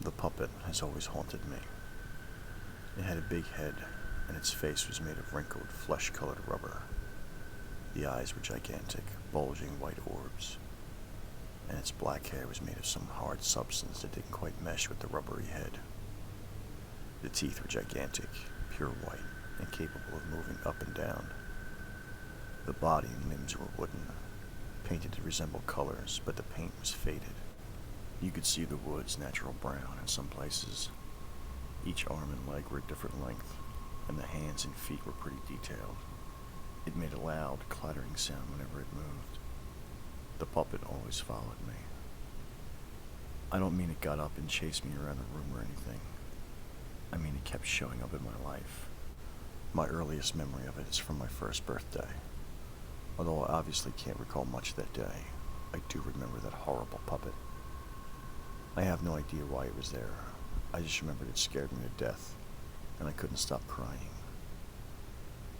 The puppet has always haunted me. It had a big head, and its face was made of wrinkled, flesh-colored rubber. The eyes were gigantic, bulging white orbs, and its black hair was made of some hard substance that didn't quite mesh with the rubbery head. The teeth were gigantic, pure white, and capable of moving up and down. The body and limbs were wooden, painted to resemble colors, but the paint was faded. You could see the wood's natural brown in some places. Each arm and leg were a different length, and the hands and feet were pretty detailed. It made a loud, clattering sound whenever it moved. The puppet always followed me. I don't mean it got up and chased me around the room or anything. I mean it kept showing up in my life. My earliest memory of it is from my first birthday. Although I obviously can't recall much that day, I do remember that horrible puppet. I have no idea why it was there. I just remembered it scared me to death, and I couldn't stop crying.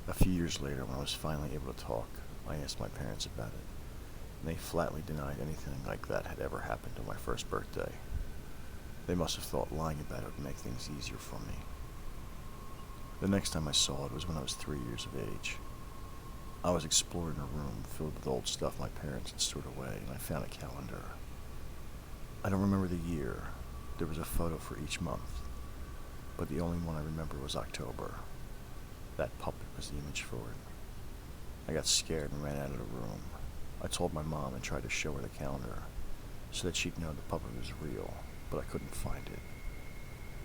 A few years later, when I was finally able to talk, I asked my parents about it, and they flatly denied anything like that had ever happened on my first birthday. They must have thought lying about it would make things easier for me. The next time I saw it was when I was 3 years of age. I was exploring a room filled with old stuff my parents had stored away, and I found a calendar. I don't remember the year. There was a photo for each month, but the only one I remember was October. That puppet was the image for it. I got scared and ran out of the room. I told my mom and tried to show her the calendar so that she'd know the puppet was real, but I couldn't find it.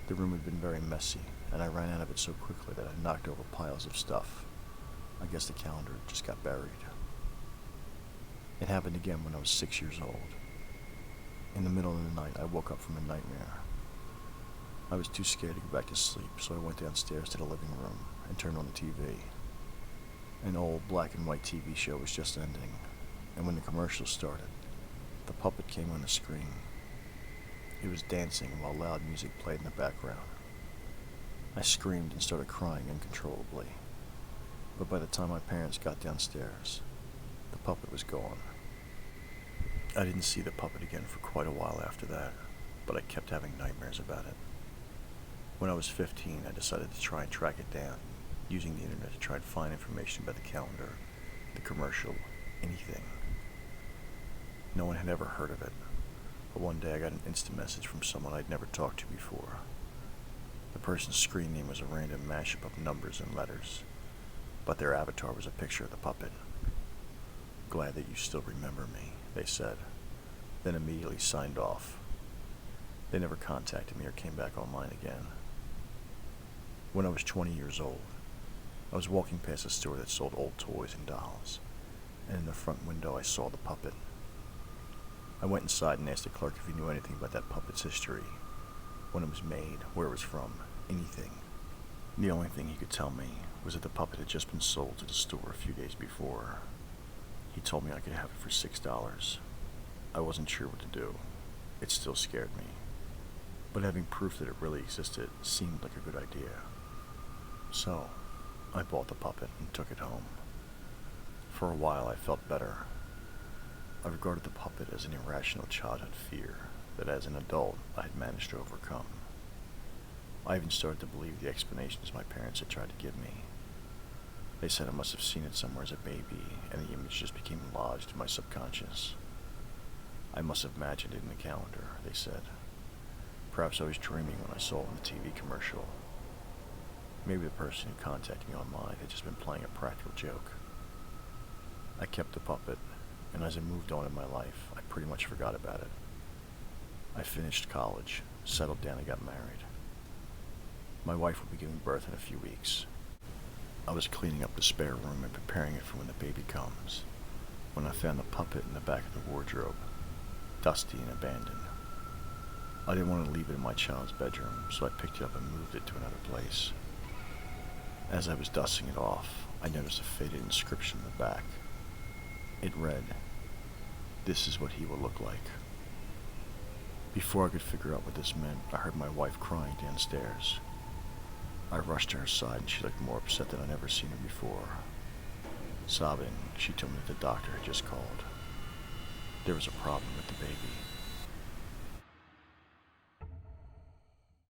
The room had been very messy, and I ran out of it so quickly that I knocked over piles of stuff. I guess the calendar just got buried. It happened again when I was 6 years old. In the middle of the night, I woke up from a nightmare. I was too scared to go back to sleep, so I went downstairs to the living room and turned on the TV. An old black and white TV show was just ending, and when the commercials started, the puppet came on the screen. It was dancing while loud music played in the background. I screamed and started crying uncontrollably, but by the time my parents got downstairs, the puppet was gone. I didn't see the puppet again for quite a while after that, but I kept having nightmares about it. When I was 15, I decided to try and track it down, using the internet to try and find information about the calendar, the commercial, anything. No one had ever heard of it, but one day I got an instant message from someone I'd never talked to before. The person's screen name was a random mashup of numbers and letters, but their avatar was a picture of the puppet. "Glad that you still remember me," they said, then immediately signed off. They never contacted me or came back online again. When I was 20 years old, I was walking past a store that sold old toys and dolls, and in the front window I saw the puppet. I went inside and asked the clerk if he knew anything about that puppet's history, when it was made, where it was from, anything. The only thing he could tell me was that the puppet had just been sold to the store a few days before. He told me I could have it for $6. I wasn't sure what to do. It still scared me, but having proof that it really existed seemed like a good idea. So, I bought the puppet and took it home. For a while I felt better. I regarded the puppet as an irrational childhood fear that as an adult I had managed to overcome. I even started to believe the explanations my parents had tried to give me. They said I must have seen it somewhere as a baby, and the image just became lodged in my subconscious. I must have imagined it in the calendar, they said. Perhaps I was dreaming when I saw it in the TV commercial. Maybe the person who contacted me online had just been playing a practical joke. I kept the puppet, and as I moved on in my life, I pretty much forgot about it. I finished college, settled down, and got married. My wife will be giving birth in a few weeks. I was cleaning up the spare room and preparing it for when the baby comes, when I found the puppet in the back of the wardrobe, dusty and abandoned. I didn't want to leave it in my child's bedroom, so I picked it up and moved it to another place. As I was dusting it off, I noticed a faded inscription in the back. It read, "This is what he will look like." Before I could figure out what this meant, I heard my wife crying downstairs. I rushed to her side and she looked more upset than I'd ever seen her before. Sobbing, she told me that the doctor had just called. There was a problem with the baby.